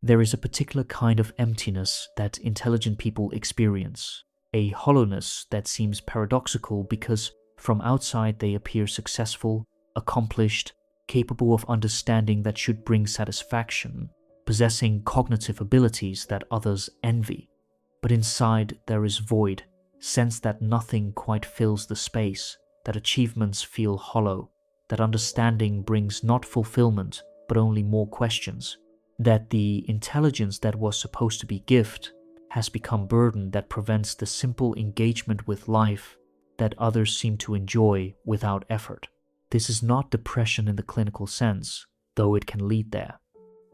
There is a particular kind of emptiness that intelligent people experience, a hollowness that seems paradoxical because from outside they appear successful, accomplished, capable of understanding that should bring satisfaction, possessing cognitive abilities that others envy. But inside there is void, sense that nothing quite fills the space, that achievements feel hollow, that understanding brings not fulfillment but only more questions, that the intelligence that was supposed to be gift has become burden that prevents the simple engagement with life that others seem to enjoy without effort. This is not depression in the clinical sense, though it can lead there.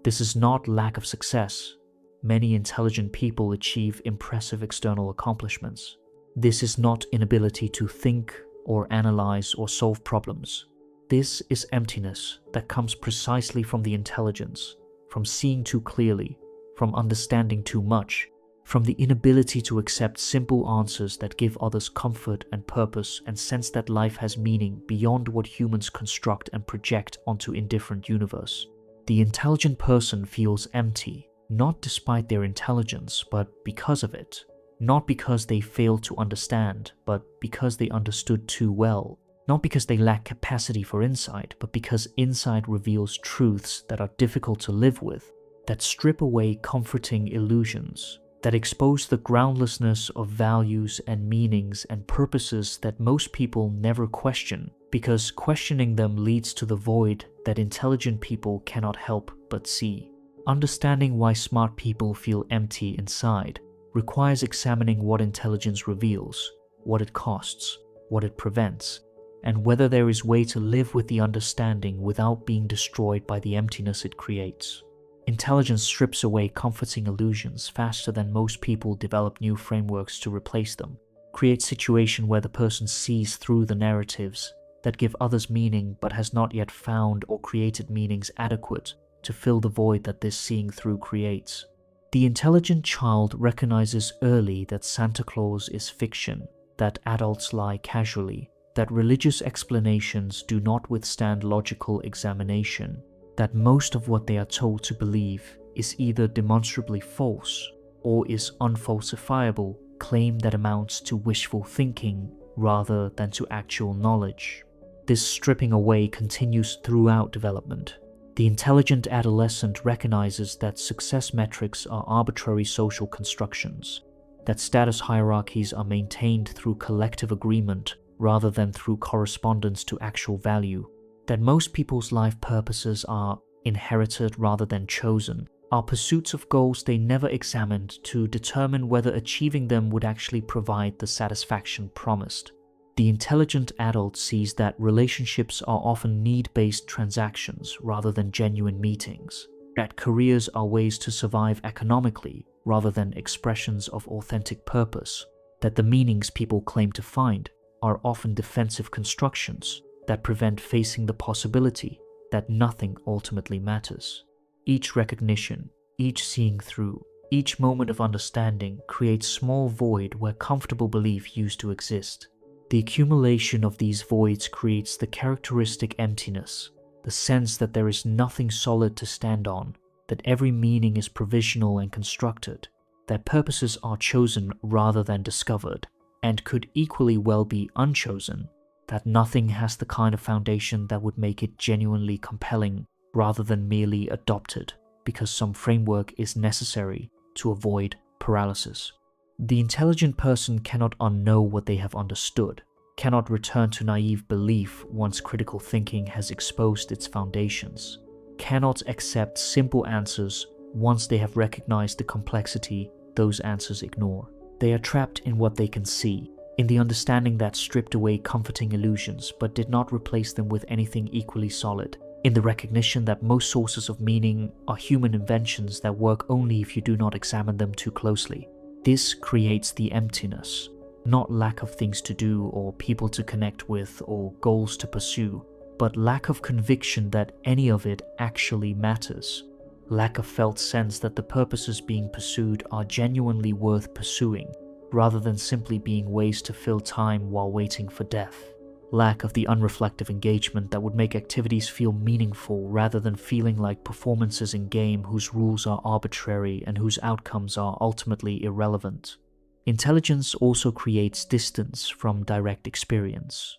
This is not lack of success. Many intelligent people achieve impressive external accomplishments. This is not inability to think or analyze or solve problems. This is emptiness that comes precisely from the intelligence, from seeing too clearly, from understanding too much, from the inability to accept simple answers that give others comfort and purpose and sense that life has meaning beyond what humans construct and project onto indifferent universe. The intelligent person feels empty, not despite their intelligence, but because of it. Not because they failed to understand, but because they understood too well. Not because they lack capacity for insight, but because insight reveals truths that are difficult to live with, that strip away comforting illusions, that expose the groundlessness of values and meanings and purposes that most people never question, because questioning them leads to the void that intelligent people cannot help but see. Understanding why smart people feel empty inside requires examining what intelligence reveals, what it costs, what it prevents, and whether there is a way to live with the understanding without being destroyed by the emptiness it creates. Intelligence strips away comforting illusions faster than most people develop new frameworks to replace them, creates situation where the person sees through the narratives that give others meaning but has not yet found or created meanings adequate to fill the void that this seeing through creates. The intelligent child recognizes early that Santa Claus is fiction, that adults lie casually, that religious explanations do not withstand logical examination, that most of what they are told to believe is either demonstrably false or is unfalsifiable claim that amounts to wishful thinking rather than to actual knowledge. This stripping away continues throughout development. The intelligent adolescent recognizes that success metrics are arbitrary social constructions, that status hierarchies are maintained through collective agreement rather than through correspondence to actual value, that most people's life purposes are inherited rather than chosen, are pursuits of goals they never examined to determine whether achieving them would actually provide the satisfaction promised. The intelligent adult sees that relationships are often need-based transactions rather than genuine meetings, that careers are ways to survive economically rather than expressions of authentic purpose, that the meanings people claim to find are often defensive constructions that prevent facing the possibility that nothing ultimately matters. Each recognition, each seeing through, each moment of understanding creates small void where comfortable belief used to exist. The accumulation of these voids creates the characteristic emptiness, the sense that there is nothing solid to stand on, that every meaning is provisional and constructed, that purposes are chosen rather than discovered, and could equally well be unchosen, that nothing has the kind of foundation that would make it genuinely compelling rather than merely adopted because some framework is necessary to avoid paralysis. The intelligent person cannot unknow what they have understood, cannot return to naive belief once critical thinking has exposed its foundations, cannot accept simple answers once they have recognized the complexity those answers ignore. They are trapped in what they can see, in the understanding that stripped away comforting illusions but did not replace them with anything equally solid, in the recognition that most sources of meaning are human inventions that work only if you do not examine them too closely. This creates the emptiness, not lack of things to do or people to connect with or goals to pursue, but lack of conviction that any of it actually matters, lack of felt sense that the purposes being pursued are genuinely worth pursuing, rather than simply being ways to fill time while waiting for death, lack of the unreflective engagement that would make activities feel meaningful rather than feeling like performances in game whose rules are arbitrary and whose outcomes are ultimately irrelevant. Intelligence also creates distance from direct experience,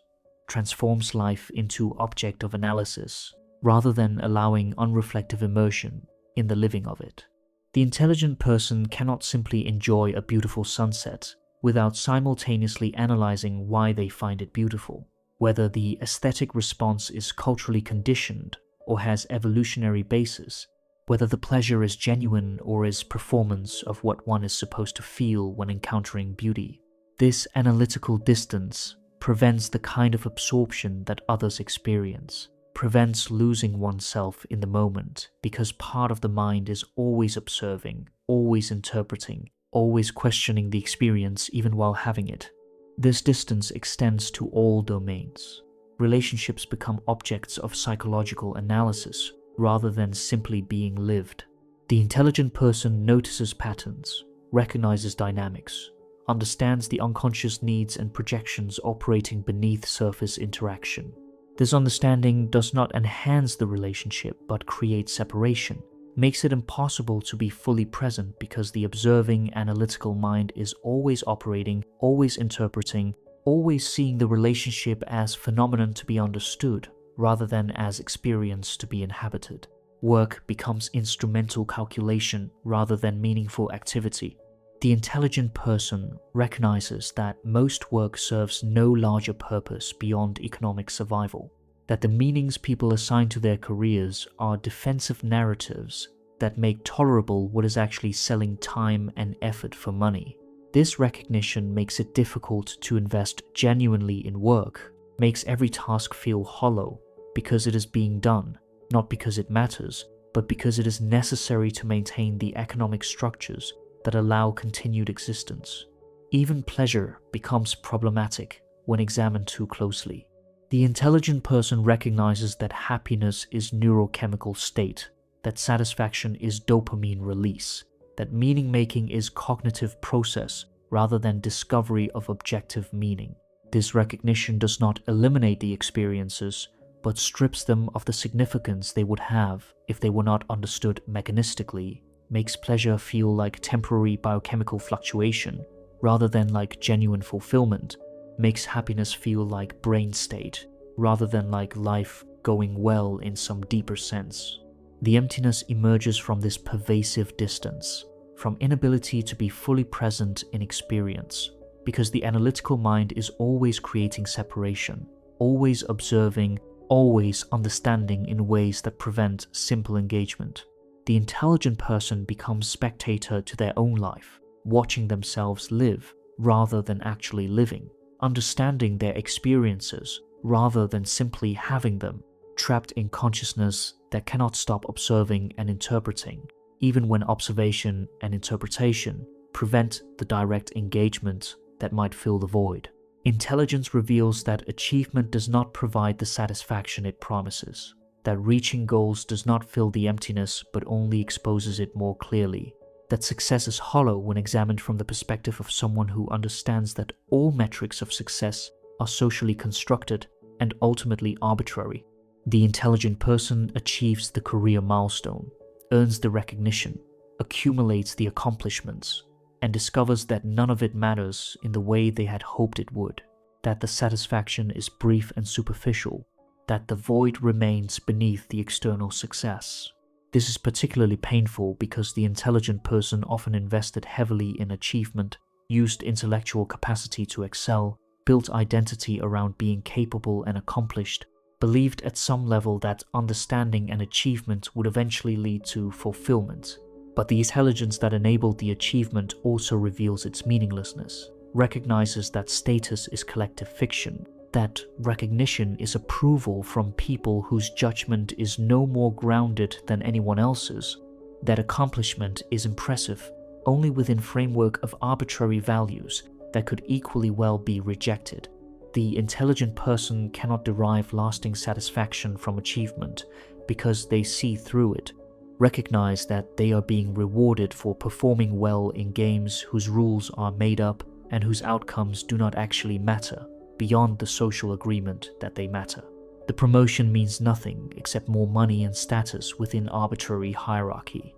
transforms life into object of analysis, rather than allowing unreflective immersion in the living of it. The intelligent person cannot simply enjoy a beautiful sunset without simultaneously analyzing why they find it beautiful, whether the aesthetic response is culturally conditioned or has evolutionary basis, whether the pleasure is genuine or is performance of what one is supposed to feel when encountering beauty. This analytical distance prevents the kind of absorption that others experience, prevents losing oneself in the moment, because part of the mind is always observing, always interpreting, always questioning the experience even while having it. This distance extends to all domains. Relationships become objects of psychological analysis rather than simply being lived. The intelligent person notices patterns, recognizes dynamics, understands the unconscious needs and projections operating beneath surface interaction. This understanding does not enhance the relationship but creates separation, makes it impossible to be fully present because the observing, analytical mind is always operating, always interpreting, always seeing the relationship as phenomenon to be understood rather than as experience to be inhabited. Work becomes instrumental calculation rather than meaningful activity. The intelligent person recognizes that most work serves no larger purpose beyond economic survival, that the meanings people assign to their careers are defensive narratives that make tolerable what is actually selling time and effort for money. This recognition makes it difficult to invest genuinely in work, makes every task feel hollow because it is being done, not because it matters, but because it is necessary to maintain the economic structures that allow continued existence. Even pleasure becomes problematic when examined too closely. The intelligent person recognizes that happiness is neurochemical state, that satisfaction is dopamine release, that meaning-making is cognitive process rather than discovery of objective meaning. This recognition does not eliminate the experiences, but strips them of the significance they would have if they were not understood mechanistically, makes pleasure feel like temporary biochemical fluctuation rather than like genuine fulfillment, makes happiness feel like brain state rather than like life going well in some deeper sense. The emptiness emerges from this pervasive distance, from inability to be fully present in experience, because the analytical mind is always creating separation, always observing, always understanding in ways that prevent simple engagement. The intelligent person becomes spectator to their own life, watching themselves live rather than actually living, understanding their experiences rather than simply having them, trapped in consciousness that cannot stop observing and interpreting, even when observation and interpretation prevent the direct engagement that might fill the void. Intelligence reveals that achievement does not provide the satisfaction it promises, that reaching goals does not fill the emptiness but only exposes it more clearly, that success is hollow when examined from the perspective of someone who understands that all metrics of success are socially constructed and ultimately arbitrary. The intelligent person achieves the career milestone, earns the recognition, accumulates the accomplishments, and discovers that none of it matters in the way they had hoped it would, that the satisfaction is brief and superficial, that the void remains beneath the external success. This is particularly painful because the intelligent person often invested heavily in achievement, used intellectual capacity to excel, built identity around being capable and accomplished, believed at some level that understanding and achievement would eventually lead to fulfillment. But the intelligence that enabled the achievement also reveals its meaninglessness, recognizes that status is collective fiction, that recognition is approval from people whose judgment is no more grounded than anyone else's, that accomplishment is impressive only within framework of arbitrary values that could equally well be rejected. The intelligent person cannot derive lasting satisfaction from achievement because they see through it, recognize that they are being rewarded for performing well in games whose rules are made up and whose outcomes do not actually matter. beyond the social agreement that they matter. The promotion means nothing except more money and status within arbitrary hierarchy.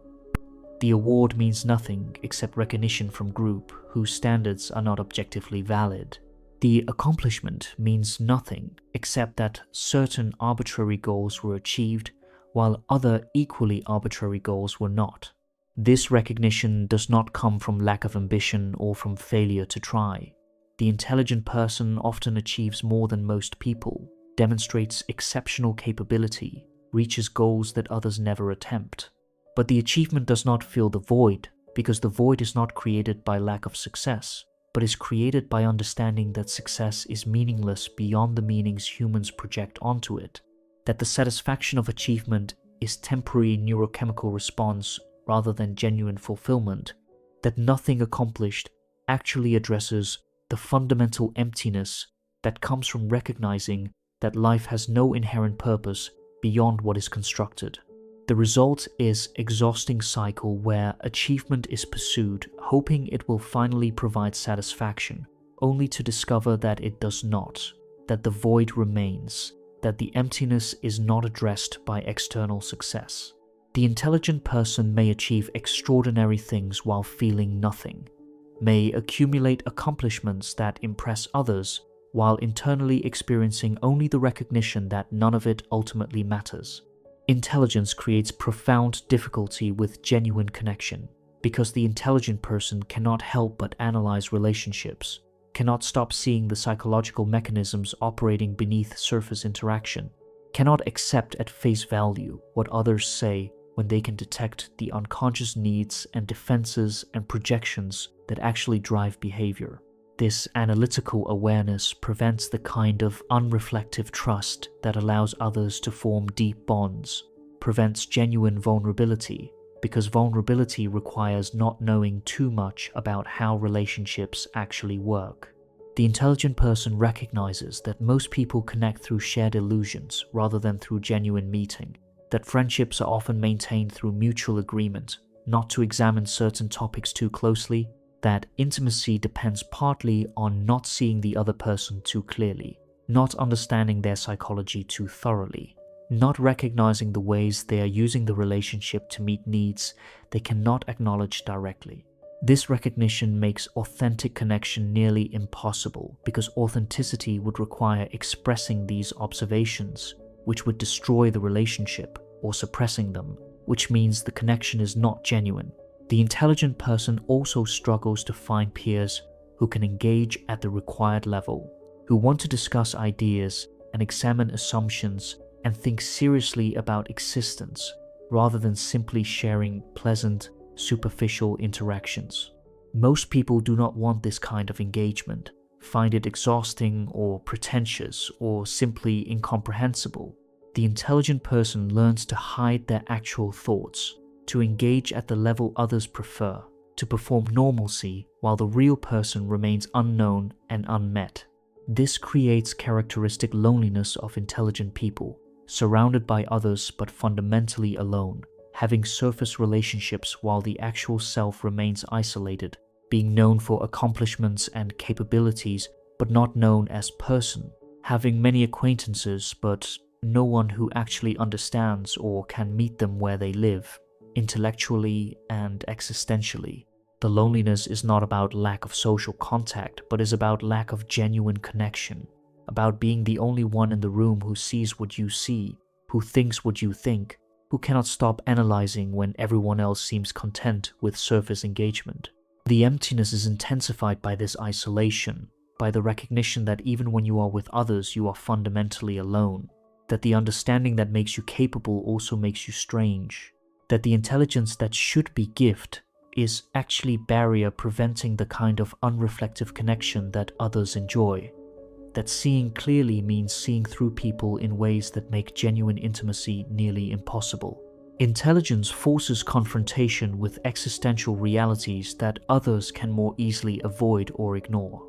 The award means nothing except recognition from group whose standards are not objectively valid. The accomplishment means nothing except that certain arbitrary goals were achieved while other equally arbitrary goals were not. This recognition does not come from lack of ambition or from failure to try. The intelligent person often achieves more than most people, demonstrates exceptional capability, reaches goals that others never attempt. But the achievement does not fill the void, because the void is not created by lack of success, but is created by understanding that success is meaningless beyond the meanings humans project onto it, that the satisfaction of achievement is temporary neurochemical response rather than genuine fulfillment, that nothing accomplished actually addresses the fundamental emptiness that comes from recognizing that life has no inherent purpose beyond what is constructed. The result is an exhausting cycle where achievement is pursued, hoping it will finally provide satisfaction, only to discover that it does not, that the void remains, that the emptiness is not addressed by external success. The intelligent person may achieve extraordinary things while feeling nothing, may accumulate accomplishments that impress others while internally experiencing only the recognition that none of it ultimately matters. Intelligence creates profound difficulty with genuine connection, because the intelligent person cannot help but analyze relationships, cannot stop seeing the psychological mechanisms operating beneath surface interaction, cannot accept at face value what others say when they can detect the unconscious needs and defenses and projections that actually drive behavior. This analytical awareness prevents the kind of unreflective trust that allows others to form deep bonds, prevents genuine vulnerability, because vulnerability requires not knowing too much about how relationships actually work. The intelligent person recognizes that most people connect through shared illusions rather than through genuine meeting, that friendships are often maintained through mutual agreement, not to examine certain topics too closely, that intimacy depends partly on not seeing the other person too clearly, not understanding their psychology too thoroughly, not recognizing the ways they are using the relationship to meet needs they cannot acknowledge directly. This recognition makes authentic connection nearly impossible because authenticity would require expressing these observations, which would destroy the relationship, or suppressing them, which means the connection is not genuine. The intelligent person also struggles to find peers who can engage at the required level, who want to discuss ideas and examine assumptions and think seriously about existence rather than simply sharing pleasant, superficial interactions. Most people do not want this kind of engagement, find it exhausting or pretentious or simply incomprehensible. The intelligent person learns to hide their actual thoughts, to engage at the level others prefer, to perform normalcy while the real person remains unknown and unmet. This creates characteristic loneliness of intelligent people, surrounded by others but fundamentally alone, having surface relationships while the actual self remains isolated, being known for accomplishments and capabilities but not known as person, having many acquaintances but no one who actually understands or can meet them where they live, intellectually and existentially. The loneliness is not about lack of social contact, but is about lack of genuine connection, about being the only one in the room who sees what you see, who thinks what you think, who cannot stop analyzing when everyone else seems content with surface engagement. The emptiness is intensified by this isolation, by the recognition that even when you are with others, you are fundamentally alone, that the understanding that makes you capable also makes you strange, that the intelligence that should be gift is actually barrier preventing the kind of unreflective connection that others enjoy, that seeing clearly means seeing through people in ways that make genuine intimacy nearly impossible. Intelligence forces confrontation with existential realities that others can more easily avoid or ignore.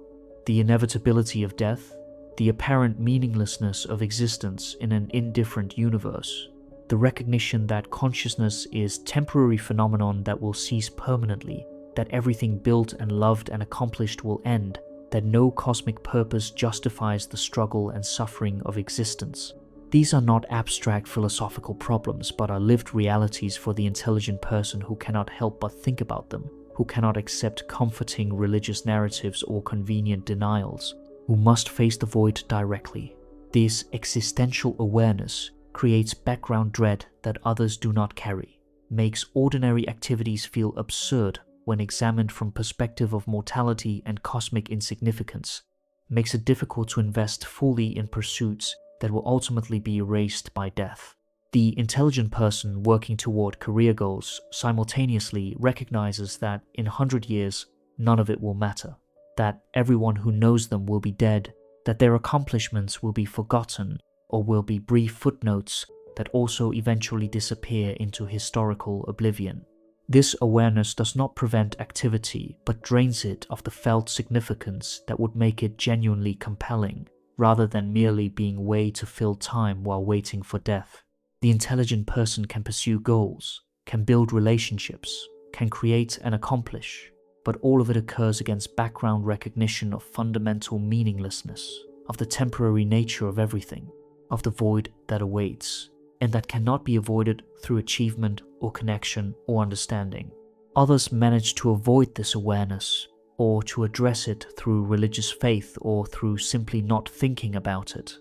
The inevitability of death, the apparent meaninglessness of existence in an indifferent universe, the recognition that consciousness is a temporary phenomenon that will cease permanently, that everything built and loved and accomplished will end, that no cosmic purpose justifies the struggle and suffering of existence. These are not abstract philosophical problems, but are lived realities for the intelligent person who cannot help but think about them, who cannot accept comforting religious narratives or convenient denials, who must face the void directly. This existential awareness creates background dread that others do not carry, makes ordinary activities feel absurd when examined from perspective of mortality and cosmic insignificance, makes it difficult to invest fully in pursuits that will ultimately be erased by death. The intelligent person working toward career goals simultaneously recognizes that in 100 years, none of it will matter, that everyone who knows them will be dead, that their accomplishments will be forgotten or will be brief footnotes that also eventually disappear into historical oblivion. This awareness does not prevent activity, but drains it of the felt significance that would make it genuinely compelling, rather than merely being way to fill time while waiting for death. The intelligent person can pursue goals, can build relationships, can create and accomplish, but all of it occurs against background recognition of fundamental meaninglessness, of the temporary nature of everything, of the void that awaits, and that cannot be avoided through achievement or connection or understanding. Others manage to avoid this awareness, or to address it through religious faith or through simply not thinking about it,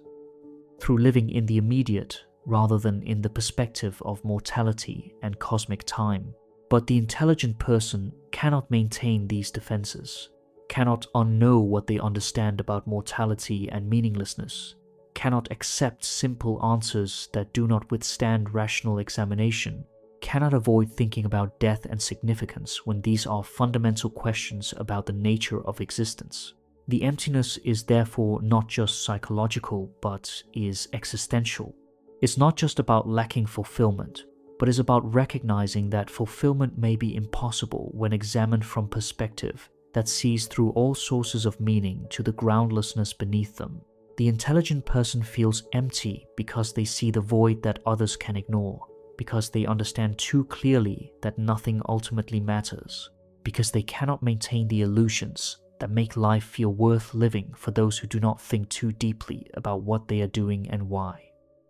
through living in the immediate rather than in the perspective of mortality and cosmic time. But the intelligent person cannot maintain these defenses, cannot unknow what they understand about mortality and meaninglessness, cannot accept simple answers that do not withstand rational examination, cannot avoid thinking about death and significance when these are fundamental questions about the nature of existence. The emptiness is therefore not just psychological, but is existential. It's not just about lacking fulfillment, but is about recognizing that fulfillment may be impossible when examined from perspective that sees through all sources of meaning to the groundlessness beneath them. The intelligent person feels empty because they see the void that others can ignore, because they understand too clearly that nothing ultimately matters, because they cannot maintain the illusions that make life feel worth living for those who do not think too deeply about what they are doing and why.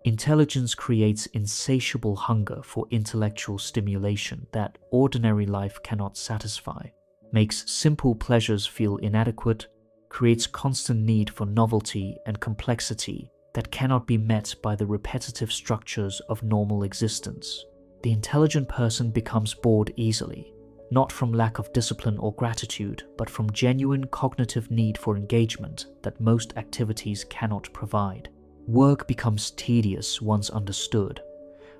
Intelligence creates insatiable hunger for intellectual stimulation that ordinary life cannot satisfy, makes simple pleasures feel inadequate, creates constant need for novelty and complexity that cannot be met by the repetitive structures of normal existence. The intelligent person becomes bored easily, not from lack of discipline or gratitude, but from genuine cognitive need for engagement that most activities cannot provide. Work becomes tedious once understood.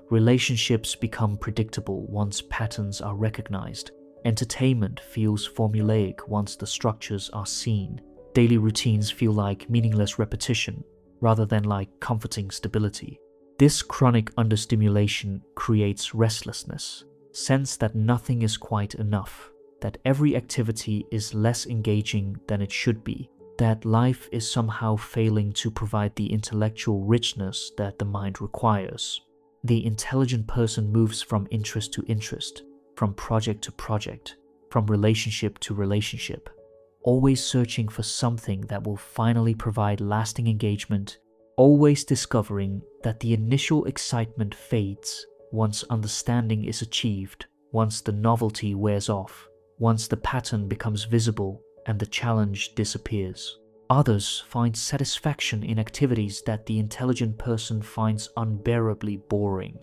Relationships become predictable once patterns are recognized. Entertainment feels formulaic once the structures are seen. Daily routines feel like meaningless repetition, rather than like comforting stability. This chronic understimulation creates restlessness, sense that nothing is quite enough, that every activity is less engaging than it should be, that life is somehow failing to provide the intellectual richness that the mind requires. The intelligent person moves from interest to interest, from project to project, from relationship to relationship, always searching for something that will finally provide lasting engagement, always discovering that the initial excitement fades once understanding is achieved, once the novelty wears off, once the pattern becomes visible and the challenge disappears. Others find satisfaction in activities that the intelligent person finds unbearably boring.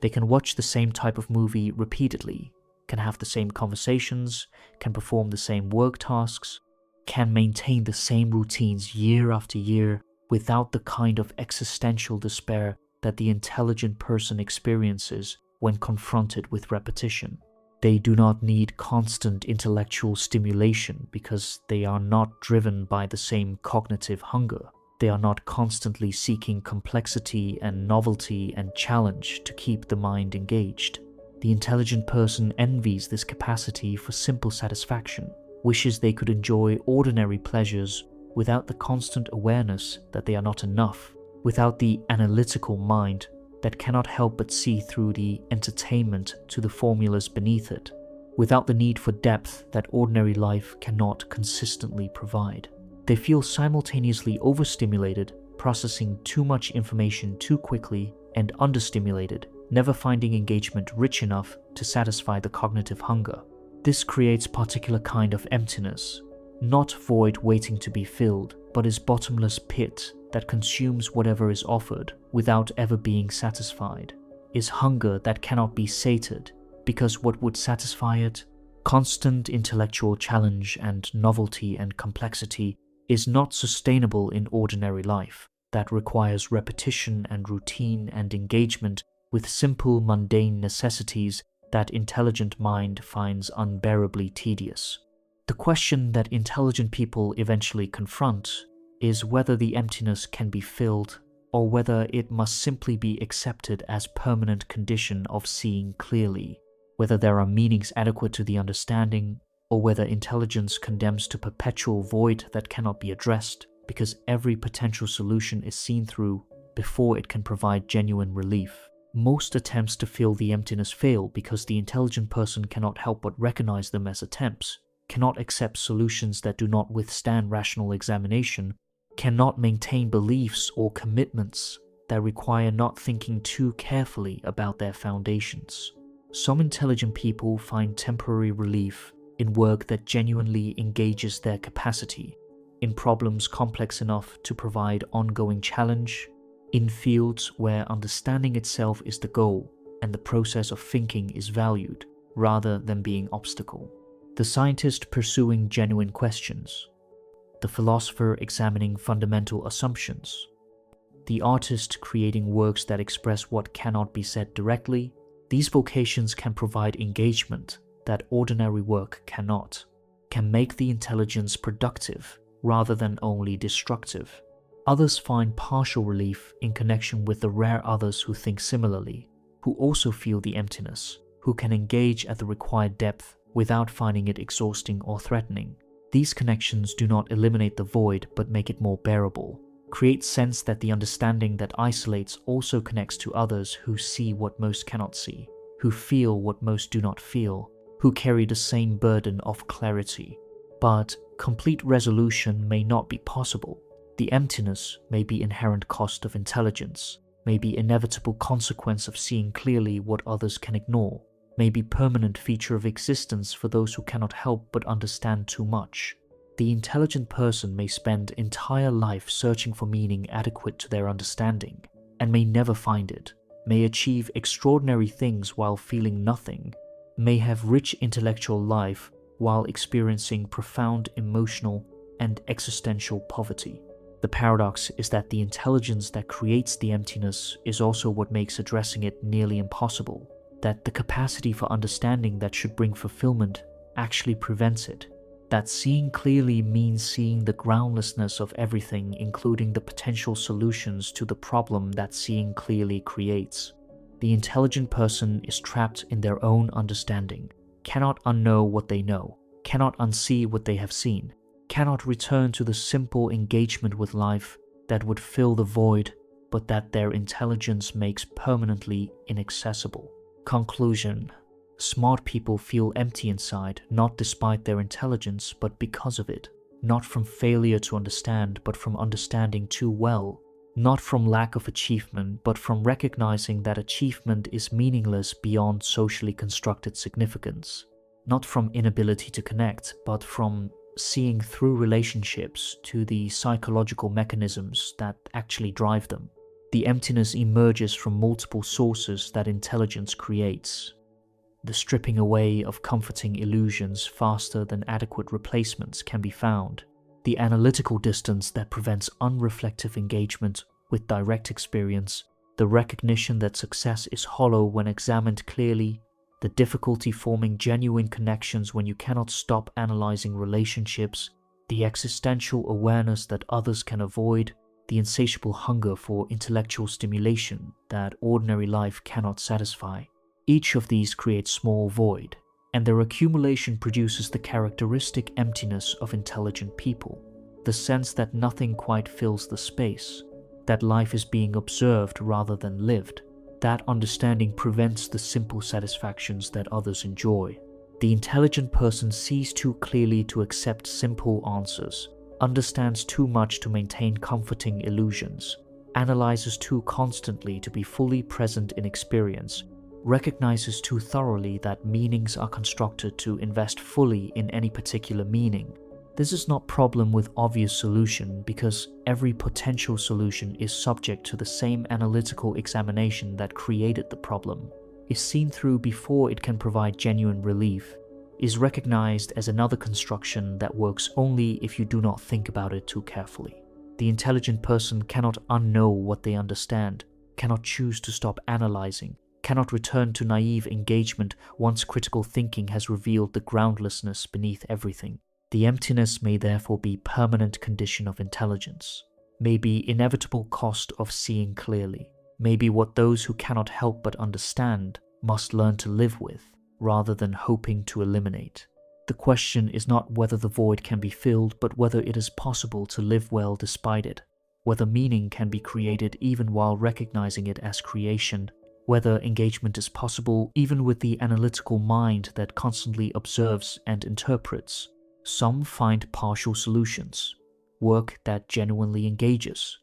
They can watch the same type of movie repeatedly, can have the same conversations, can perform the same work tasks, can maintain the same routines year after year without the kind of existential despair that the intelligent person experiences when confronted with repetition. They do not need constant intellectual stimulation because they are not driven by the same cognitive hunger. They are not constantly seeking complexity and novelty and challenge to keep the mind engaged. The intelligent person envies this capacity for simple satisfaction, wishes they could enjoy ordinary pleasures without the constant awareness that they are not enough, without the analytical mind that cannot help but see through the entertainment to the formulas beneath it, without the need for depth that ordinary life cannot consistently provide. They feel simultaneously overstimulated, processing too much information too quickly, and understimulated, never finding engagement rich enough to satisfy the cognitive hunger. This creates a particular kind of emptiness, not void waiting to be filled, but is bottomless pit that consumes whatever is offered without ever being satisfied, is hunger that cannot be sated, because what would satisfy it? Constant intellectual challenge and novelty and complexity is not sustainable in ordinary life, that requires repetition and routine and engagement with simple mundane necessities that intelligent mind finds unbearably tedious. The question that intelligent people eventually confront is whether the emptiness can be filled or whether it must simply be accepted as permanent condition of seeing clearly, whether there are meanings adequate to the understanding, or whether intelligence condemns to perpetual void that cannot be addressed because every potential solution is seen through before it can provide genuine relief. Most attempts to fill the emptiness fail because the intelligent person cannot help but recognize them as attempts, cannot accept solutions that do not withstand rational examination, cannot maintain beliefs or commitments that require not thinking too carefully about their foundations. Some intelligent people find temporary relief in work that genuinely engages their capacity, in problems complex enough to provide ongoing challenge, in fields where understanding itself is the goal and the process of thinking is valued rather than being obstacle. The scientist pursuing genuine questions, the philosopher examining fundamental assumptions, the artist creating works that express what cannot be said directly. These vocations can provide engagement that ordinary work cannot, can make the intelligence productive rather than only destructive. Others find partial relief in connection with the rare others who think similarly, who also feel the emptiness, who can engage at the required depth without finding it exhausting or threatening. These connections do not eliminate the void but make it more bearable, create sense that the understanding that isolates also connects to others who see what most cannot see, who feel what most do not feel, who carry the same burden of clarity. But complete resolution may not be possible. The emptiness may be inherent cost of intelligence, may be inevitable consequence of seeing clearly what others can ignore, may be permanent feature of existence for those who cannot help but understand too much. The intelligent person may spend entire life searching for meaning adequate to their understanding, and may never find it, may achieve extraordinary things while feeling nothing, may have rich intellectual life while experiencing profound emotional and existential poverty. The paradox is that the intelligence that creates the emptiness is also what makes addressing it nearly impossible, that the capacity for understanding that should bring fulfillment actually prevents it, that seeing clearly means seeing the groundlessness of everything, including the potential solutions to the problem that seeing clearly creates. The intelligent person is trapped in their own understanding, cannot unknow what they know, cannot unsee what they have seen, cannot return to the simple engagement with life that would fill the void, but that their intelligence makes permanently inaccessible. Conclusion: smart people feel empty inside, not despite their intelligence, but because of it, not from failure to understand, but from understanding too well, not from lack of achievement, but from recognizing that achievement is meaningless beyond socially constructed significance, not from inability to connect, but from seeing through relationships to the psychological mechanisms that actually drive them. The emptiness emerges from multiple sources that intelligence creates. The stripping away of comforting illusions faster than adequate replacements can be found. The analytical distance that prevents unreflective engagement with direct experience. The recognition that success is hollow when examined clearly. The difficulty forming genuine connections when you cannot stop analyzing relationships, the existential awareness that others can avoid, the insatiable hunger for intellectual stimulation that ordinary life cannot satisfy. Each of these creates small void, and their accumulation produces the characteristic emptiness of intelligent people, the sense that nothing quite fills the space, that life is being observed rather than lived. That understanding prevents the simple satisfactions that others enjoy. The intelligent person sees too clearly to accept simple answers, understands too much to maintain comforting illusions, analyzes too constantly to be fully present in experience, recognizes too thoroughly that meanings are constructed to invest fully in any particular meaning. This is not a problem with obvious solution because every potential solution is subject to the same analytical examination that created the problem, is seen through before it can provide genuine relief, is recognized as another construction that works only if you do not think about it too carefully. The intelligent person cannot unknow what they understand, cannot choose to stop analyzing, cannot return to naive engagement once critical thinking has revealed the groundlessness beneath everything. The emptiness may therefore be permanent condition of intelligence, may be inevitable cost of seeing clearly, may be what those who cannot help but understand must learn to live with, rather than hoping to eliminate. The question is not whether the void can be filled, but whether it is possible to live well despite it, whether meaning can be created even while recognizing it as creation, whether engagement is possible even with the analytical mind that constantly observes and interprets. Some find partial solutions, work that genuinely engages,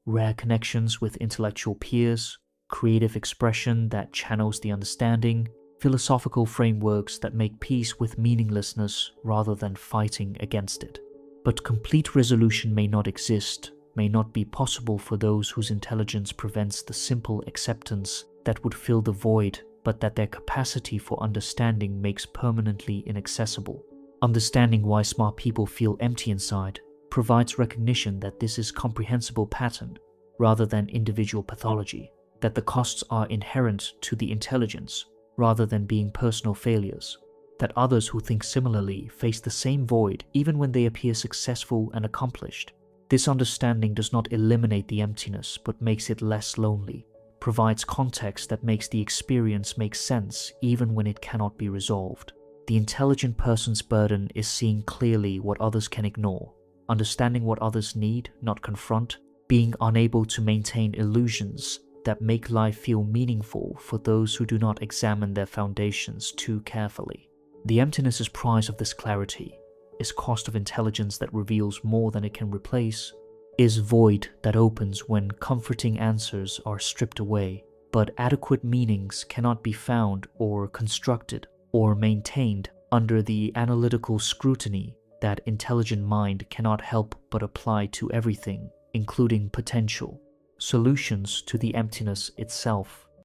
rare connections with intellectual peers, creative expression that channels the understanding, philosophical frameworks that make peace with meaninglessness rather than fighting against it. But complete resolution may not exist, may not be possible for those whose intelligence prevents the simple acceptance that would fill the void, but that their capacity for understanding makes permanently inaccessible. Understanding why smart people feel empty inside provides recognition that this is comprehensible pattern rather than individual pathology, that the costs are inherent to the intelligence rather than being personal failures, that others who think similarly face the same void even when they appear successful and accomplished. This understanding does not eliminate the emptiness but makes it less lonely, provides context that makes the experience make sense even when it cannot be resolved. The intelligent person's burden is seeing clearly what others can ignore, understanding what others need, not confront, being unable to maintain illusions that make life feel meaningful for those who do not examine their foundations too carefully. The emptiness's price of this clarity is cost of intelligence that reveals more than it can replace, is void that opens when comforting answers are stripped away, but adequate meanings cannot be found or constructed or maintained under the analytical scrutiny that intelligent mind cannot help but apply to everything, including potential solutions to the emptiness itself.